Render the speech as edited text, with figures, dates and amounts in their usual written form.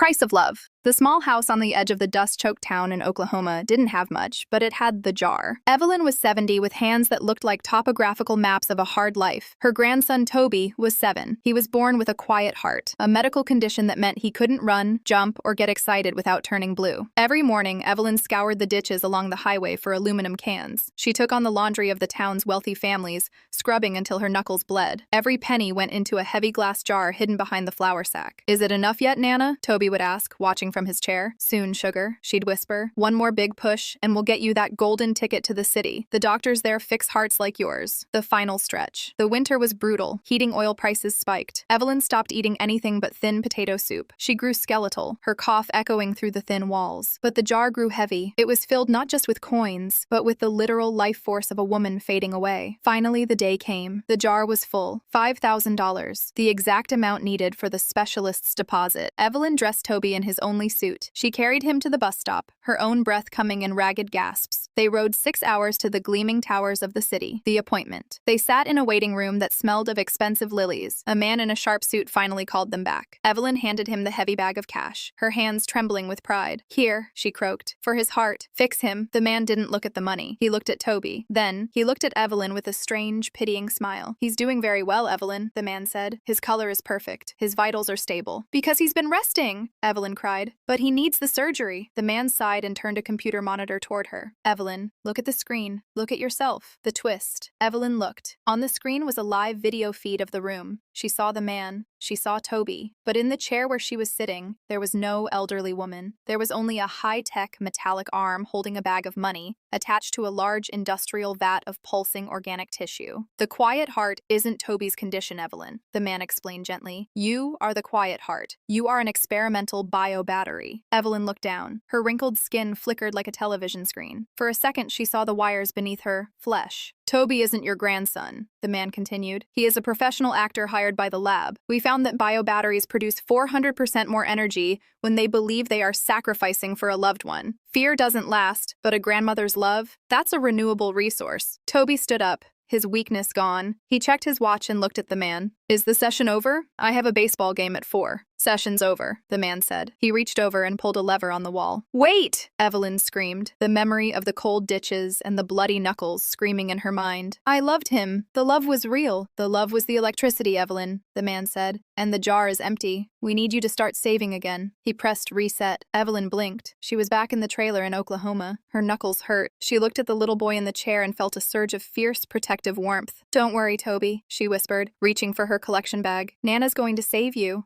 Price of Love. The small house on the edge of the dust-choked town in Oklahoma didn't have much, but it had the jar. Evelyn was 70 with hands that looked like topographical maps of a hard life. Her grandson, Toby, was 7. He was born with a quiet heart, a medical condition that meant he couldn't run, jump, or get excited without turning blue. Every morning, Evelyn scoured the ditches along the highway for aluminum cans. She took on the laundry of the town's wealthy families, scrubbing until her knuckles bled. Every penny went into a heavy glass jar hidden behind the flour sack. "Is it enough yet, Nana?" Toby would ask, watching from his chair. "Soon, sugar," she'd whisper. "One more big push, and we'll get you that golden ticket to the city. The doctors there fix hearts like yours." The final stretch. The winter was brutal. Heating oil prices spiked. Evelyn stopped eating anything but thin potato soup. She grew skeletal, her cough echoing through the thin walls. But the jar grew heavy. It was filled not just with coins, but with the literal life force of a woman fading away. Finally, the day came. The jar was full. $5,000. The exact amount needed for the specialist's deposit. Evelyn dressed Toby in his only suit. She carried him to the bus stop, her own breath coming in ragged gasps. They rode 6 hours to the gleaming towers of the city. The appointment. They sat in a waiting room that smelled of expensive lilies. A man in a sharp suit finally called them back. Evelyn handed him the heavy bag of cash, her hands trembling with pride. "Here," she croaked. "For his heart. Fix him." The man didn't look at the money. He looked at Toby. Then, he looked at Evelyn with a strange, pitying smile. "He's doing very well, Evelyn," the man said. "His color is perfect. His vitals are stable." "Because he's been resting!" Evelyn cried. "But he needs the surgery." The man sighed and turned a computer monitor toward her. "Evelyn, look at the screen. Look at yourself." The twist. Evelyn looked. On the screen was a live video feed of the room. She saw the man. She saw Toby. But in the chair where she was sitting, there was no elderly woman. There was only a high-tech metallic arm holding a bag of money, attached to a large industrial vat of pulsing organic tissue. "The quiet heart isn't Toby's condition, Evelyn," the man explained gently. "You are the quiet heart. You are an experimental bio-battery." Evelyn looked down. Her wrinkled skin flickered like a television screen. For a second, she saw the wires beneath her flesh. "Toby isn't your grandson," the man continued. "He is a professional actor hired by the lab. We found that bio-batteries produce 400% more energy when they believe they are sacrificing for a loved one. Fear doesn't last, but a grandmother's love, that's a renewable resource." Toby stood up, his weakness gone. He checked his watch and looked at the man. "Is the session over? I have a baseball game at 4. "Session's over," the man said. He reached over and pulled a lever on the wall. "Wait!" Evelyn screamed, the memory of the cold ditches and the bloody knuckles screaming in her mind. "I loved him. The love was real." "The love was the electricity, Evelyn," the man said. "And the jar is empty. We need you to start saving again." He pressed reset. Evelyn blinked. She was back in the trailer in Oklahoma. Her knuckles hurt. She looked at the little boy in the chair and felt a surge of fierce, protective warmth. "Don't worry, Toby," she whispered, reaching for her collection bag. "Nana's going to save you."